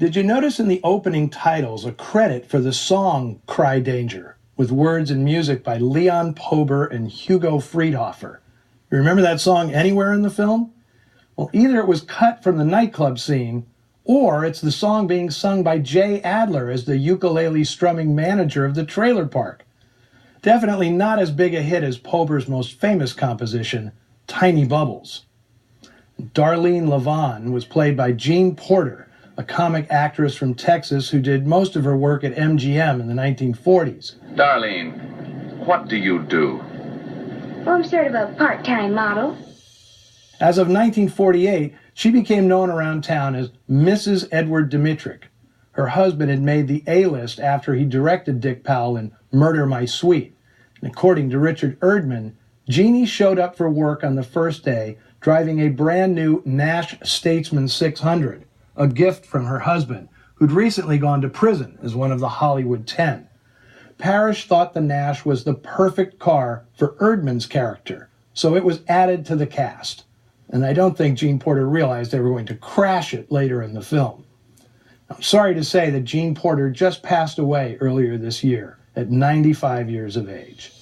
Did you notice in the opening titles a credit for the song Cry Danger, with words and music by Leon Pober and Hugo Friedhofer? You remember that song anywhere in the film? Well, either it was cut from the nightclub scene, or it's the song being sung by Jay Adler as the ukulele strumming manager of the trailer park. Definitely not as big a hit as Pober's most famous composition, Tiny Bubbles. Darlene Levon was played by Jean Porter, a comic actress from Texas who did most of her work at MGM in the 1940s. Darlene, what do you do? Well, I'm sort of a part-time model. As of 1948, she became known around town as Mrs. Edward Dmytryk. Her husband had made the A-list after he directed Dick Powell in Murder, My Sweet. And according to Richard Erdman, Jeannie showed up for work on the first day driving a brand new Nash Statesman 600, a gift from her husband, who'd recently gone to prison as one of the Hollywood 10. Parrish thought the Nash was the perfect car for Erdman's character, so it was added to the cast. And I don't think Jean Porter realized they were going to crash it later in the film. I'm sorry to say that Jean Porter just passed away earlier this year at 95 years of age.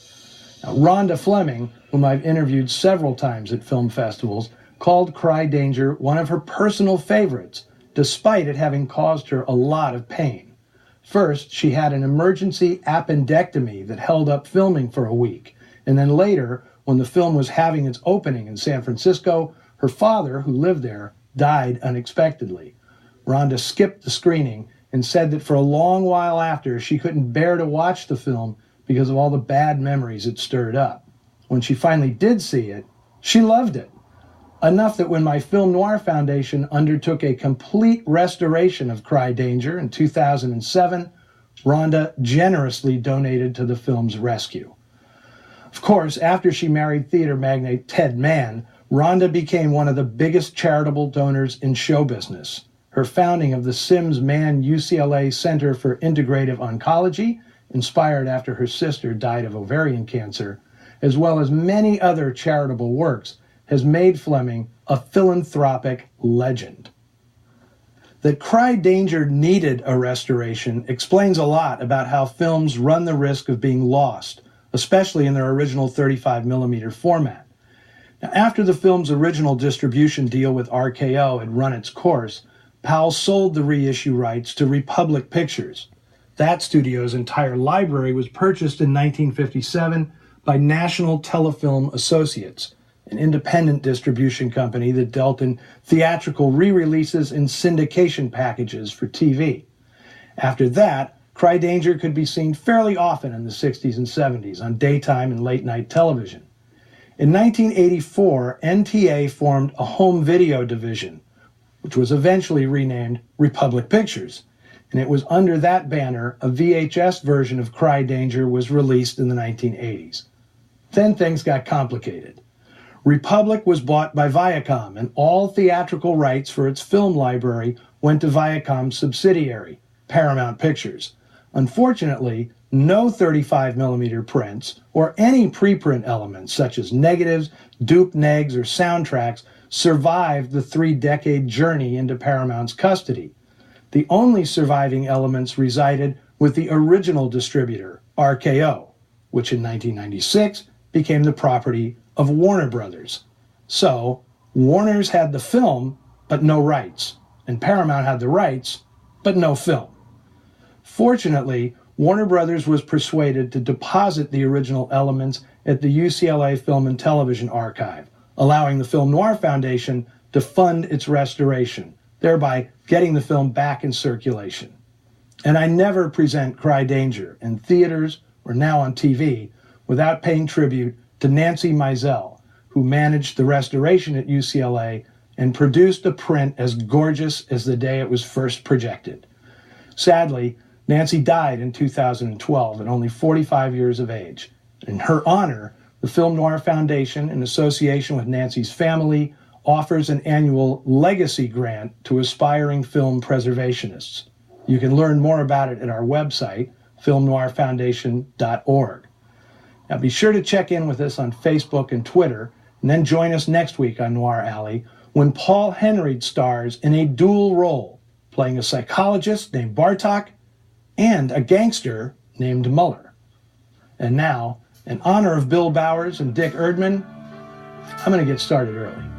Now, Rhonda Fleming, whom I've interviewed several times at film festivals, called Cry Danger one of her personal favorites, despite it having caused her a lot of pain. First, she had an emergency appendectomy that held up filming for a week, and then later, when the film was having its opening in San Francisco, her father, who lived there, died unexpectedly. Rhonda skipped the screening and said that for a long while after, she couldn't bear to watch the film because of all the bad memories it stirred up. When she finally did see it, she loved it. Enough that when my Film Noir Foundation undertook a complete restoration of Cry Danger in 2007, Rhonda generously donated to the film's rescue. Of course, after she married theater magnate Ted Mann, Rhonda became one of the biggest charitable donors in show business. Her founding of the Sims Mann UCLA Center for Integrative Oncology, inspired after her sister died of ovarian cancer, as well as many other charitable works, has made Fleming a philanthropic legend. That Cry Danger needed a restoration explains a lot about how films run the risk of being lost, especially in their original 35mm format. Now, after the film's original distribution deal with RKO had run its course, Powell sold the reissue rights to Republic Pictures. That studio's entire library was purchased in 1957 by National Telefilm Associates, an independent distribution company that dealt in theatrical re-releases and syndication packages for TV. After that, Cry Danger could be seen fairly often in the 60s and 70s on daytime and late-night television. In 1984, NTA formed a home video division, which was eventually renamed Republic Pictures, and it was under that banner a VHS version of Cry Danger was released in the 1980s. Then things got complicated. Republic was bought by Viacom, and all theatrical rights for its film library went to Viacom's subsidiary, Paramount Pictures. Unfortunately, no 35mm prints or any preprint elements such as negatives, dupe negs, or soundtracks survived the 3-decade journey into Paramount's custody. The only surviving elements resided with the original distributor, RKO, which in 1996 became the property of Warner Brothers. So, Warner's had the film, but no rights, and Paramount had the rights, but no film. Fortunately, Warner Brothers was persuaded to deposit the original elements at the UCLA Film and Television Archive, allowing the Film Noir Foundation to fund its restoration, thereby getting the film back in circulation. And I never present Cry Danger in theaters or now on TV without paying tribute to Nancy Mizell, who managed the restoration at UCLA and produced a print as gorgeous as the day it was first projected. Sadly, Nancy died in 2012 at only 45 years of age. In her honor, the Film Noir Foundation, in association with Nancy's family, offers an annual legacy grant to aspiring film preservationists. You can learn more about it at our website, filmnoirfoundation.org. Now be sure to check in with us on Facebook and Twitter, and then join us next week on Noir Alley when Paul Henreid stars in a dual role playing a psychologist named Bartok and a gangster named Muller. And now, in honor of Bill Bowers and Dick Erdman, I'm going to get started early.